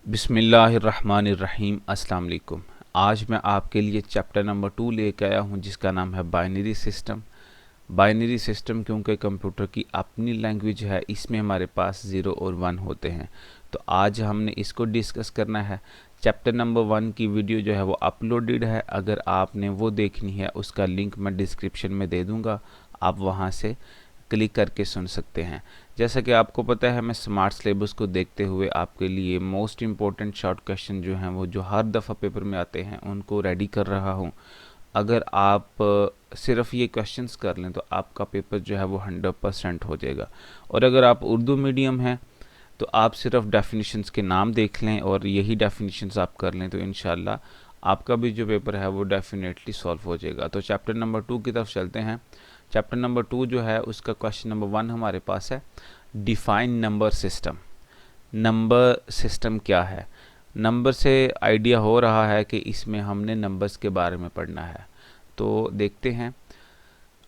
बिस्मिल्लाहिर्रहमानिर्रहीम। अस्सलाम वालेकुम। आज मैं आपके लिए चैप्टर नंबर 2 लेके आया हूँ जिसका नाम है बाइनरी सिस्टम। बाइनरी सिस्टम क्योंकि कंप्यूटर की अपनी लैंग्वेज है, इसमें हमारे पास 0 और 1 होते हैं। तो आज हमने इसको डिस्कस करना है। चैप्टर नंबर 1 की वीडियो जो है वो अपलोडेड है, अगर आपने वो देखनी है उसका लिंक मैं डिस्क्रिप्शन में दे दूँगा, आप वहाँ से क्लिक करके सुन सकते हैं। जैसा कि आपको पता है, मैं स्मार्ट सिलेबस को देखते हुए आपके लिए मोस्ट इम्पॉर्टेंट शॉर्ट क्वेश्चन जो हैं वो जो हर दफ़ा पेपर में आते हैं उनको रेडी कर रहा हूं। अगर आप सिर्फ ये क्वेश्चंस कर लें तो आपका पेपर जो है वो 100% हो जाएगा। और अगर आप उर्दू मीडियम हैं तो आप सिर्फ डेफिनेशंस के नाम देख लें और यही डेफिनेशंस आप कर लें तो इंशाल्लाह आपका भी जो पेपर है वो डेफिनेटली सॉल्व हो जाएगा। तो चैप्टर नंबर 2 की तरफ चलते हैं। चैप्टर नंबर 2 जो है उसका क्वेश्चन नंबर 1 हमारे पास है, define number system. Number system क्या है? नंबर से आइडिया हो रहा है कि इसमें हमने नंबर्स के बारे में पढ़ना है, तो देखते हैं।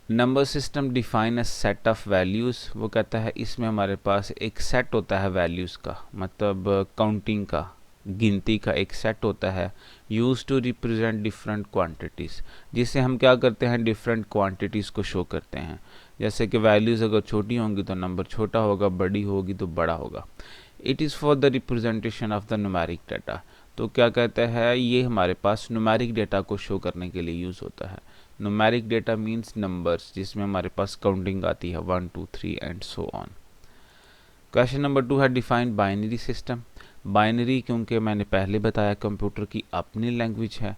Number system define a set of values. वो कहता है इसमें हमारे पास एक सेट होता है वैल्यूज़ का, मतलब काउंटिंग का, गिनती का एक सेट होता है, use to represent different quantities, जिससे हम क्या करते हैं, डिफरेंट क्वांटिटीज़ को शो करते हैं। जैसे कि वैल्यूज़ अगर छोटी होंगी तो नंबर छोटा होगा, बड़ी होगी तो बड़ा होगा। It is for the representation of the numeric data. तो क्या कहता है, ये हमारे पास न्यूमेरिक डेटा को शो करने के लिए यूज़ होता है। न्यूमेरिक डेटा मीन्स नंबर्स, जिसमें हमारे पास काउंटिंग आती है 1 2 3 and so on. Question number 2 है डिफाइन बाइनरी सिस्टम। बाइनरी क्योंकि मैंने पहले बताया कंप्यूटर की अपनी लैंग्वेज है,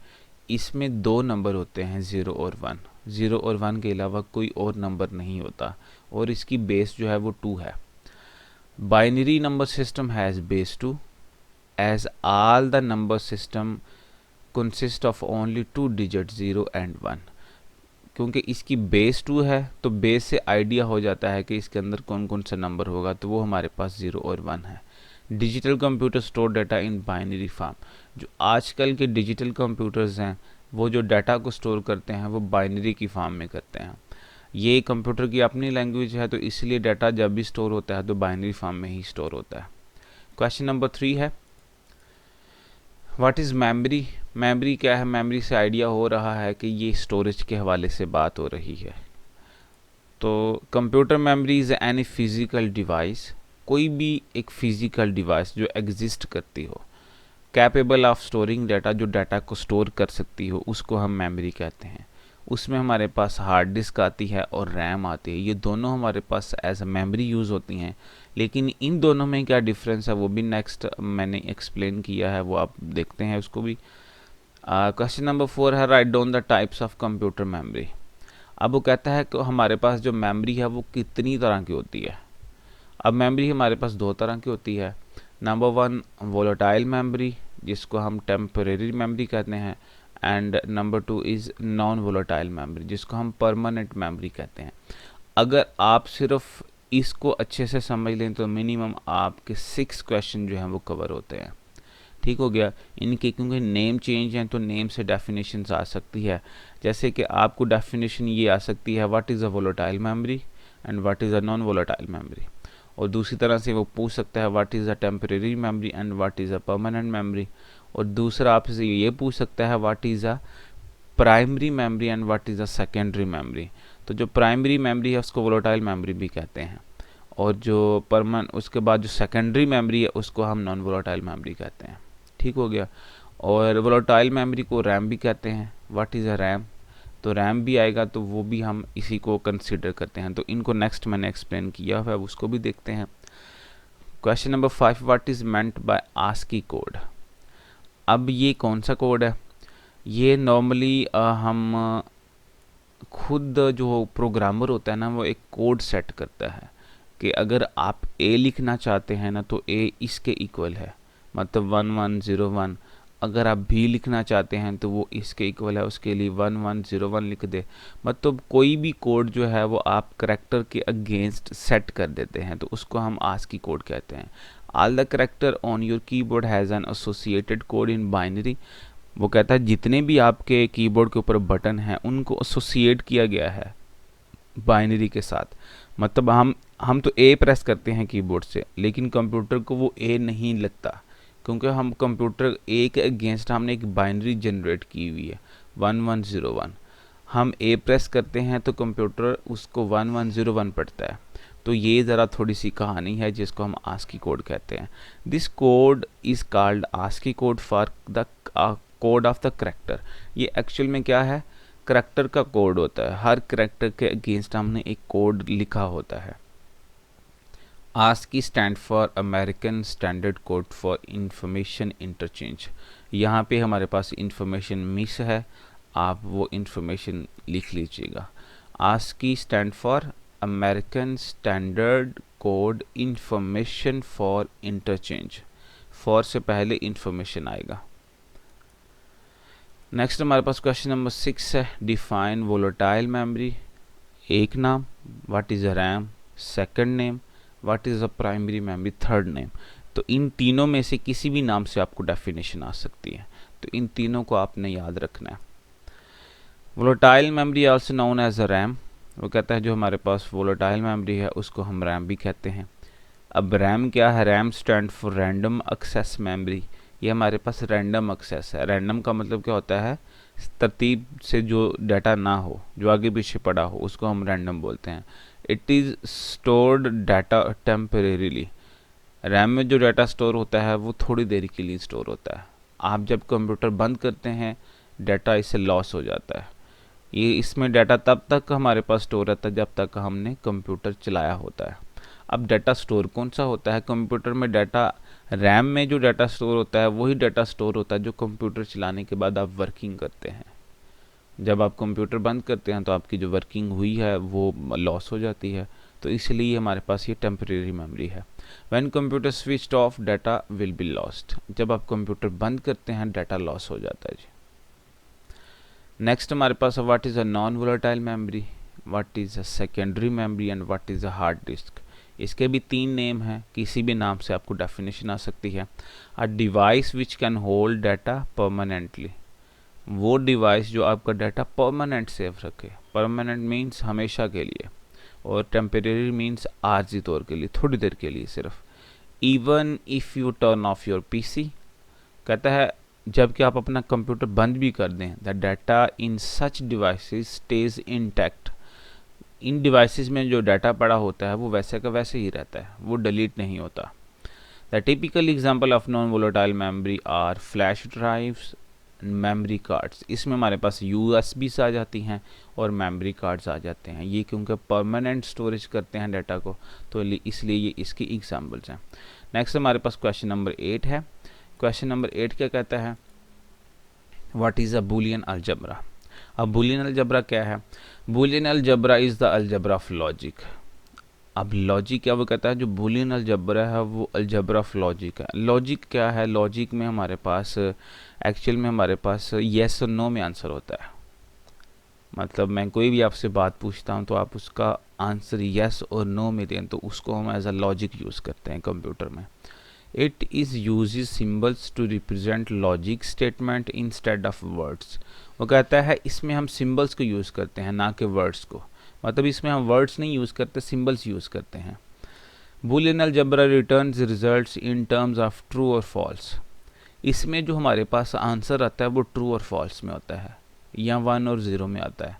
इसमें दो नंबर होते हैं 0 और 1। 0 और 1 के अलावा कोई और नंबर नहीं होता और इसकी बेस जो है वो 2 है। Binary number system has base 2 as all the number system consist of only 2 digits 0 and 1। क्योंकि इसकी बेस 2 है तो बेस से आइडिया हो जाता है कि इसके अंदर कौन कौन सा नंबर होगा, तो वो हमारे पास 0 और 1 है। Digital computer store data in binary form. जो आजकल के डिजिटल कंप्यूटर्स हैं वो जो डाटा को स्टोर करते हैं वो बाइनरी की फॉर्म में करते हैं। ये कंप्यूटर की अपनी लैंग्वेज है तो इसलिए डाटा जब भी स्टोर होता है तो बाइनरी फॉर्म में ही स्टोर होता है। क्वेश्चन नंबर 3 है, व्हाट इज़ मेमोरी। मेमोरी क्या है? मेमोरी से आइडिया हो रहा है कि ये स्टोरेज के हवाले से बात हो रही है। तो computer memory is any physical device, कोई भी एक फिज़िकल डिवाइस जो एग्जिस्ट करती हो, कैपेबल ऑफ स्टोरिंग डाटा, जो डाटा को स्टोर कर सकती हो, उसको हम मेमोरी कहते हैं। उसमें हमारे पास हार्ड डिस्क आती है और रैम आती है, ये दोनों हमारे पास एज अ मेमोरी यूज़ होती हैं। लेकिन इन दोनों में क्या डिफरेंस है वो भी नेक्स्ट मैंने एक्सप्लेन किया है, वो आप देखते हैं उसको भी। क्वेश्चन नंबर 4 है, write down the types of computer memory. अब वो कहता है कि हमारे पास जो मेमोरी है वो कितनी तरह की होती है। अब मेमोरी हमारे पास दो तरह की होती है। नंबर 1 वोलेटाइल मेमोरी, जिसको हम टेम्परेरी मेमोरी कहते हैं, and number 2 is non volatile memory, जिसको हम परमानेंट मेमोरी कहते हैं। अगर आप सिर्फ इसको अच्छे से समझ लें तो मिनिमम आपके 6 क्वेश्चन जो हैं वो कवर होते हैं। ठीक हो गया। इनके क्योंकि नेम चेंज हैं तो नेम से डेफिनेशंस आ सकती है। जैसे कि आपको डेफिनेशन ये आ सकती है, what is a volatile memory and what is a non volatile memory. और दूसरी तरह से वो पूछ सकता है, what is a temporary memory and what is a permanent memory. और दूसरा आपसे ये पूछ सकता है, what is a primary memory and what is a secondary memory. तो जो प्राइमरी मेमोरी है उसको वोलेटाइल मेमोरी भी कहते हैं, और जो उसके बाद जो सेकेंडरी मेमोरी है उसको हम नॉन वोलेटाइल मेमोरी कहते हैं। ठीक हो गया। और वोलेटाइल मेमोरी को रैम भी कहते हैं। व्हाट इज़ अ रैम, तो रैम भी आएगा तो वो भी हम इसी को कंसीडर करते हैं। तो इनको नेक्स्ट मैंने एक्सप्लेन किया हुआ है, उसको भी देखते हैं। Question number 5, what is meant by ASCII code. अब ये कौन सा कोड है? ये नॉर्मली हम खुद जो प्रोग्रामर होता है ना वो एक कोड सेट करता है कि अगर आप ए लिखना चाहते हैं ना तो ए इसके इक्वल है, मतलब 1101। अगर आप भी लिखना चाहते हैं तो वो इसके इक्वल है, उसके लिए 1101 लिख दे। मतलब कोई भी कोड जो है वो आप करैक्टर के अगेंस्ट सेट कर देते हैं तो उसको हम आस्की कोड कहते हैं। All the character on your keyboard has an associated code in binary. वो कहता है जितने भी आपके कीबोर्ड के ऊपर बटन हैं उनको एसोसिएट किया गया है बाइनरी के साथ। मतलब हम तो ए प्रेस करते हैं कीबोर्ड से, लेकिन कंप्यूटर को वो ए नहीं लगता, क्योंकि हम कंप्यूटर ए के अगेंस्ट हमने एक बाइनरी जनरेट की हुई है 1101। हम ए प्रेस करते हैं तो कंप्यूटर उसको 1101 पढ़ता है। तो ये ज़रा थोड़ी सी कहानी है जिसको हम आस्की कोड कहते हैं। This code is called ASCII code for the code of the character. ये एक्चुअल में क्या है, करैक्टर का कोड होता है। हर करैक्टर के अगेंस्ट हमने एक कोड लिखा होता है। ASCII stand for American standard code for information interchange. यहाँ पे हमारे पास इंफॉर्मेशन मिस है, आप वो इंफॉर्मेशन लिख लीजिएगा। ASCII stand for American standard code information for interchange. For से पहले इंफॉर्मेशन आएगा। नेक्स्ट हमारे पास क्वेश्चन नंबर 6 है, डिफाइन वोलेटाइल मेमोरी। एक नाम, what is a RAM, second name, what is a primary memory, third name. तो इन तीनों में से किसी भी नाम से आपको डेफिनेशन आ सकती है, तो इन तीनों को आपने याद रखना है। Volatile memory also known as a RAM. वो कहता है जो हमारे पास वोलेटाइल मेमोरी है उसको हम रैम भी कहते हैं। अब रैम क्या है, RAM stand for random access memory. ये हमारे पास रैंडम एक्सेस है। रैंडम का मतलब क्या होता है, तरतीब से जो डाटा ना हो, जो आगे पीछे पड़ा हो, उसको हम रैंडम बोलते हैं। It is stored data temporarily. RAM में जो डाटा स्टोर होता है वो थोड़ी देर के लिए स्टोर होता है। आप जब कंप्यूटर बंद करते हैं डाटा इससे लॉस हो जाता है। ये इसमें डाटा तब तक हमारे पास स्टोर रहता है जब तक हमने कंप्यूटर चलाया होता है। अब डाटा स्टोर कौन सा होता है कंप्यूटर में, डाटा रैम में जो डाटा स्टोर होता है वही डाटा स्टोर होता है जो कंप्यूटर चलाने के बाद आप वर्किंग करते हैं। जब आप कंप्यूटर बंद करते हैं तो आपकी जो वर्किंग हुई है वो लॉस हो जाती है, तो इसलिए हमारे पास ये टेम्परेरी मेमोरी है। When computer switched off data will be lost. जब आप कंप्यूटर बंद करते हैं डाटा लॉस हो जाता है जी। नेक्स्ट हमारे पास what is a non volatile memory, what is a secondary memory and what is a hard disk. इसके भी 3 नेम हैं, किसी भी नाम से आपको डेफिनेशन आ सकती है। A device which can hold data permanently. वो डिवाइस जो आपका डाटा परमानेंट सेव रखे। परमानेंट मीन्स हमेशा के लिए, और टेम्परेरी मीन्स आर्जी तौर के लिए, थोड़ी देर के लिए सिर्फ। Even if U turn off your PC, कहता है जबकि आप अपना कंप्यूटर बंद भी कर दें, the data in such devices stage intact. In devices में जो डाटा पड़ा होता है वो वैसे का वैसे ही रहता है, वो डिलीट नहीं होता। The typical example of non volatile memory are flash drives, memory cards. इसमें हमारे पास यूएसबीस आ जाती हैं और मेमोरी कार्ड्स आ जाते हैं। ये क्योंकि परमानेंट स्टोरेज करते हैं डाटा को, तो इसलिए ये इसकी एग्जांपल्स हैं। नेक्स्ट हमारे पास क्वेश्चन नंबर 8 है। क्वेश्चन नंबर 8 क्या कहता है, what is a Boolean algebra. अब बूलियन अलजबरा क्या है, Boolean algebra is the algebra of logic. अब लॉजिक क्या, वो कहता है जो बूलियन अलजबरा है वो अलजबरा ऑफ लॉजिक है। लॉजिक क्या है, लॉजिक में हमारे पास एक्चुअल में हमारे पास येस और नो में आंसर होता है। मतलब मैं कोई भी आपसे बात पूछता हूँ तो आप उसका आंसर येस और नो में दें, तो उसको हम एज अ लॉजिक यूज़ करते हैं कंप्यूटर में। It is uses symbols to represent logic statement instead of words. वो कहता है इसमें हम सिम्बल्स को यूज़ करते हैं ना कि वर्ड्स को। मतलब इसमें हम वर्ड्स नहीं यूज़ करते, सिम्बल्स यूज़ करते हैं। Boolean algebra returns results in terms of true और फॉल्स। इसमें जो हमारे पास आंसर आता है वो ट्रू और फॉल्स में होता है, या 1 और 0 में आता है।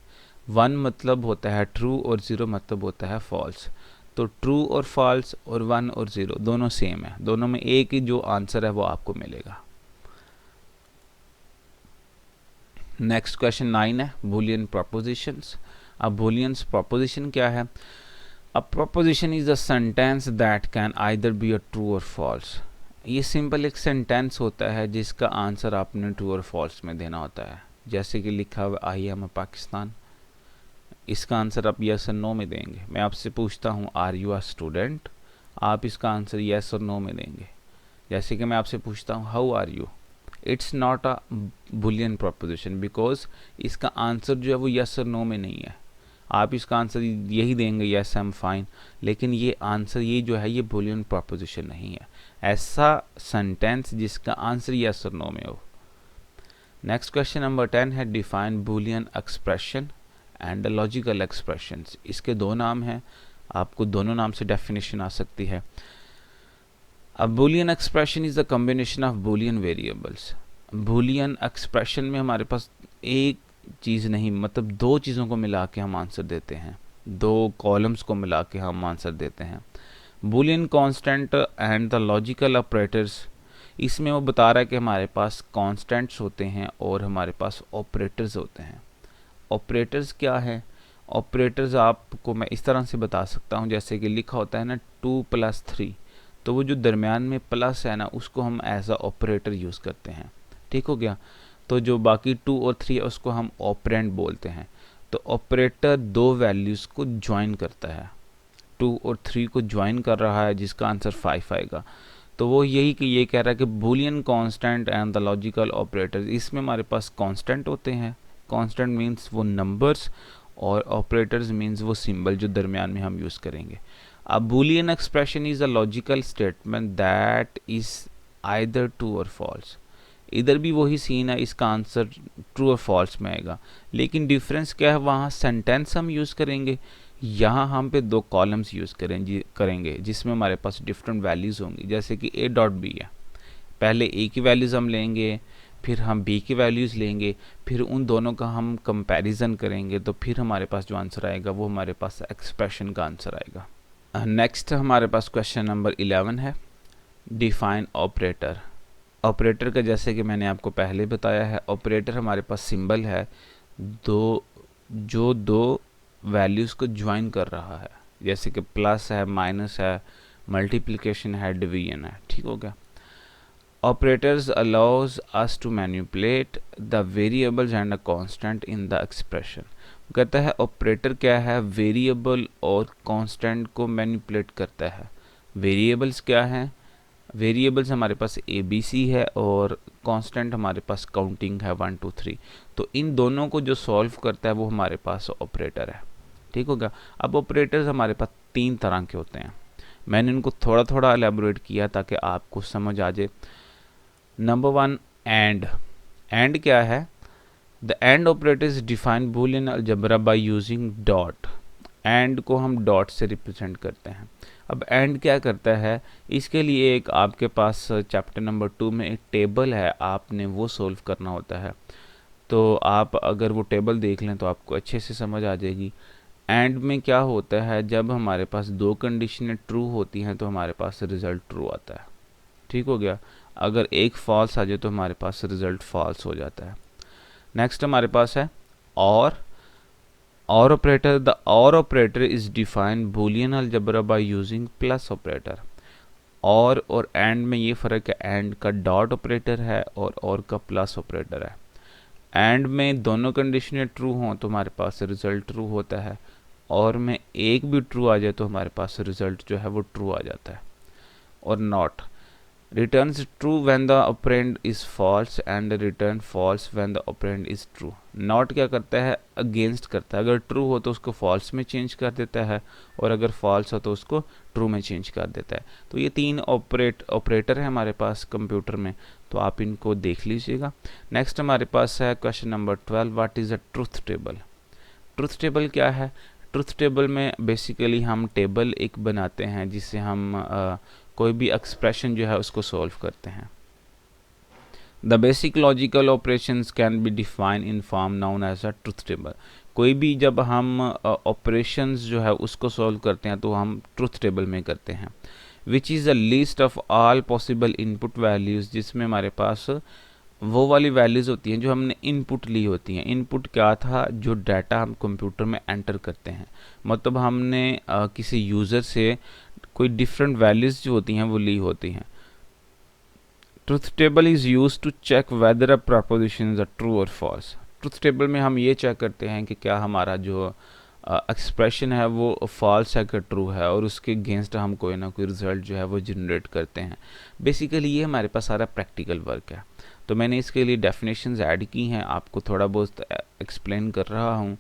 1 मतलब होता है ट्रू और 0 मतलब होता है फॉल्स। तो ट्रू और फॉल्स और 1 और 0 दोनों सेम है, दोनों में एक ही जो आंसर है वो आपको मिलेगा। नेक्स्ट क्वेश्चन 9 है, बूलियन प्रोपोजिशंस। अब बूलियंस प्रोपोजिशन क्या है, अ proposition is a sentence that can either be a true और फॉल्स। ये सिंपल एक सेंटेंस होता है जिसका आंसर आपने ट्रू और फॉल्स में देना होता है। जैसे कि लिखा हुआ आई एम पाकिस्तान, इसका आंसर आप यस और नो में देंगे। मैं आपसे पूछता हूँ आर यू अ स्टूडेंट, आप इसका आंसर यस और नो में देंगे। जैसे कि मैं आपसे पूछता हूँ how are you, it's not a boolean proposition because इसका आंसर जो है वो यस और नो में नहीं है। आप इसका आंसर यही देंगे यस आई एम फाइन, लेकिन ये आंसर ये जो है ये बुलियन प्रोपोजिशन नहीं है। ऐसा सेंटेंस जिसका आंसर यस और नो में हो। नेक्स्ट क्वेश्चन नंबर 10 है, define Boolean expression and logical expressions. इसके 2 नाम हैं, आपको दोनों नाम से डेफिनेशन आ सकती है। अब Boolean expression is the combination of Boolean variables. Boolean expression में हमारे पास एक चीज़ नहीं, मतलब दो चीज़ों को मिला के हम आंसर देते हैं, दो कॉलम्स को मिला के हम आंसर देते हैं। Boolean constant and the logical operators, इसमें वो बता रहा है कि हमारे पास कांस्टेंट्स होते हैं और हमारे पास ऑपरेटर्स होते हैं। ऑपरेटर्स क्या है? ऑपरेटर्स आपको मैं इस तरह से बता सकता हूँ, जैसे कि लिखा होता है ना 2+3, तो वो जो दरमियान में प्लस है ना, उसको हम एज अ ऑपरेटर यूज़ करते हैं। ठीक हो गया। तो जो बाकी 2 और 3 है उसको हम ऑपरेंड बोलते हैं। तो ऑपरेटर दो वैल्यूज़ को ज्वाइन करता है, 2 और 3 को ज्वाइन कर रहा है, जिसका आंसर 5 आएगा। तो वो यही कि ये कह रहा है कि Boolean constant and the logical operators, इसमें हमारे पास कांस्टेंट होते हैं। कांस्टेंट मींस वो नंबर्स, और ऑपरेटर्स मींस वो सिंबल जो दरमियान में हम यूज़ करेंगे। A Boolean expression is a logical statement that is either true or false। इधर भी वही सीन है, इसका आंसर ट्रू और फॉल्स में आएगा, लेकिन डिफरेंस क्या है, वहाँ सेंटेंस हम यूज़ करेंगे, यहाँ हम पे दो कॉलम्स यूज़ करेंगे जिसमें हमारे पास डिफरेंट वैल्यूज़ होंगी। जैसे कि a डॉट बी है, पहले a की वैल्यूज़ हम लेंगे, फिर हम b की वैल्यूज़ लेंगे, फिर उन दोनों का हम कंपैरिजन करेंगे, तो फिर हमारे पास जो आंसर आएगा वो हमारे पास एक्सप्रेशन का आंसर आएगा। नेक्स्ट हमारे पास क्वेश्चन नंबर 11 है, डिफाइन ऑपरेटर। ऑपरेटर का जैसे कि मैंने आपको पहले बताया है, ऑपरेटर हमारे पास सिंबल है जो दो वैल्यूज़ को ज्वाइन कर रहा है, जैसे कि प्लस है, माइनस है, मल्टीप्लिकेशन है, डिवीजन है। ठीक हो गया। Operators allows us to manipulate the variables and a constant in the expression. कहता है ऑपरेटर क्या है, वेरिएबल और कांस्टेंट को मैनिपुलेट करता है। वेरिएबल्स क्या हैं? वेरिएबल्स हमारे पास ABC है और कांस्टेंट हमारे पास काउंटिंग है 1 2 3। तो इन दोनों को जो सॉल्व करता है वो हमारे पास ऑपरेटर है। ठीक हो गया। अब ऑपरेटर्स हमारे पास तीन तरह के होते हैं, मैंने इनको थोड़ा थोड़ा एलेबोरेट किया ताकि आपको समझ आ जाए। नंबर 1, एंड क्या है? The end operator is define Boolean algebra by using dot. And को हम डॉट से रिप्रेजेंट करते हैं। अब एंड क्या करता है, इसके लिए एक आपके पास चैप्टर नंबर 2 में एक टेबल है, आपने वो सॉल्व करना होता है। तो आप अगर वो टेबल देख लें तो आपको अच्छे से समझ आ जाएगी। एंड में क्या होता है, जब हमारे पास दो कंडीशनें ट्रू होती हैं तो हमारे पास रिज़ल्ट ट्रू आता है। ठीक हो गया। अगर एक फॉल्स आ जाए तो हमारे पास रिज़ल्ट फॉल्स हो जाता है। नेक्स्ट हमारे पास है और operator. The operator is define Boolean algebra by using plus operator. और एंड में ये फ़र्क है, एंड का डॉट ऑपरेटर है और का प्लस ऑपरेटर है। एंड में दोनों कंडीशनें ट्रू हों तो हमारे पास रिज़ल्ट ट्रू होता है, और में एक भी ट्रू आ जाए तो हमारे पास रिज़ल्ट जो है वो ट्रू आ जाता है। और not returns true when the operand is false and return false when the operand is true। not क्या करता है, अगेंस्ट करता है। अगर ट्रू हो तो उसको फॉल्स में चेंज कर देता है, और अगर फॉल्स हो तो उसको ट्रू में चेंज कर देता है। तो ये तीन ऑपरेटर है हमारे पास कंप्यूटर में, तो आप इनको देख लीजिएगा। नेक्स्ट हमारे पास है question number 12, what is a truth table. Truth table क्या है? ट्रूथ टेबल में बेसिकली हम टेबल एक बनाते हैं जिससे हम कोई भी एक्सप्रेशन जो है उसको सॉल्व करते हैं। The basic logical operations can be define in form known as a truth table. कोई भी जब हम ऑपरेशंस जो है उसको सॉल्व करते हैं तो हम ट्रूथ टेबल में करते हैं। Which is the list of all possible input values, जिसमें हमारे पास वो वाली वैल्यूज़ होती हैं जो हमने इनपुट ली होती हैं। इनपुट क्या था? जो डाटा हम कंप्यूटर में एंटर करते हैं, मतलब हमने किसी यूज़र से कोई डिफरेंट वैल्यूज़ जो होती हैं वो ली होती हैं। Truth table is use to check whether a proposition are true और फॉल्स। ट्रूथ टेबल में हम ये चेक करते हैं कि क्या हमारा जो एक्सप्रेशन है वो फॉल्स है कि ट्रू है, और उसके अगेंस्ट हम कोई ना कोई रिज़ल्ट जो है वो जनरेट करते हैं। बेसिकली ये हमारे पास सारा प्रैक्टिकल वर्क है। तो मैंने इसके लिए डेफिनेशंस ऐड की हैं, आपको थोड़ा बहुत एक्सप्लेन कर रहा हूँ।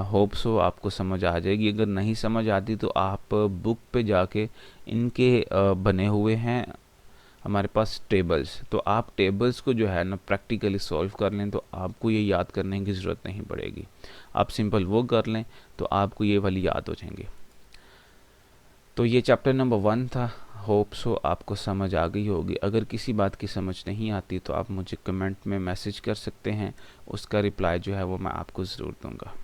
होप सो आपको समझ आ जाएगी। अगर नहीं समझ आती तो आप बुक पे जाके इनके बने हुए हैं हमारे पास टेबल्स, तो आप टेबल्स को जो है ना प्रैक्टिकली सॉल्व कर लें तो आपको ये याद करने की ज़रूरत नहीं पड़ेगी। आप सिंपल वो कर लें तो आपको ये वाली याद हो जाएंगे। तो ये चैप्टर नंबर 1 था। होप सो आपको समझ आ गई होगी। अगर किसी बात की समझ नहीं आती तो आप मुझे कमेंट में मैसेज कर सकते हैं, उसका रिप्लाई जो है वो मैं आपको ज़रूर दूंगा।